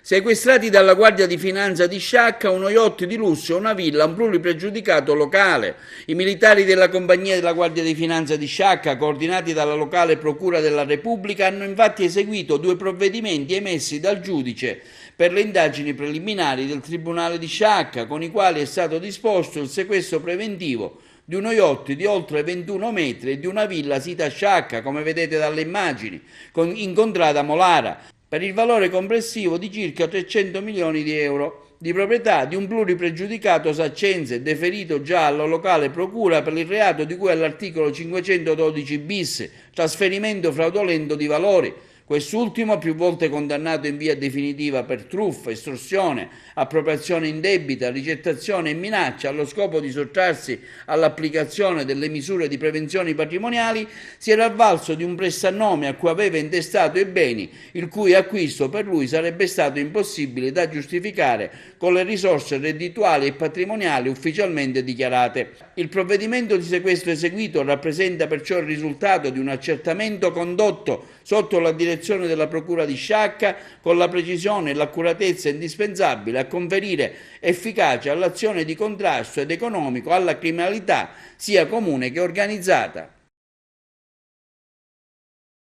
Sequestrati dalla Guardia di Finanza di Sciacca uno yacht di lusso e una villa a un pluripregiudicato locale. I militari della compagnia della Guardia di Finanza di Sciacca, coordinati dalla locale Procura della Repubblica, hanno infatti eseguito 2 provvedimenti emessi dal giudice per le indagini preliminari del Tribunale di Sciacca, con i quali è stato disposto il sequestro preventivo di uno yacht di oltre 21 metri e di una villa sita a Sciacca, come vedete dalle immagini, in contrada Molara, per il valore complessivo di circa 300 milioni di euro, di proprietà di un pluripregiudicato saccense deferito già alla locale procura per il reato di cui all'articolo 512 bis, trasferimento fraudolento di valori. Quest'ultimo, più volte condannato in via definitiva per truffa, estorsione, appropriazione indebita, ricettazione e minaccia allo scopo di sottrarsi all'applicazione delle misure di prevenzione patrimoniali, si era avvalso di un prestannome a cui aveva intestato i beni, il cui acquisto per lui sarebbe stato impossibile da giustificare con le risorse reddituali e patrimoniali ufficialmente dichiarate. Il provvedimento di sequestro eseguito rappresenta perciò il risultato di un accertamento condotto sotto la direzione della Procura di Sciacca, con la precisione e l'accuratezza indispensabile a conferire efficacia all'azione di contrasto ed economico alla criminalità sia comune che organizzata.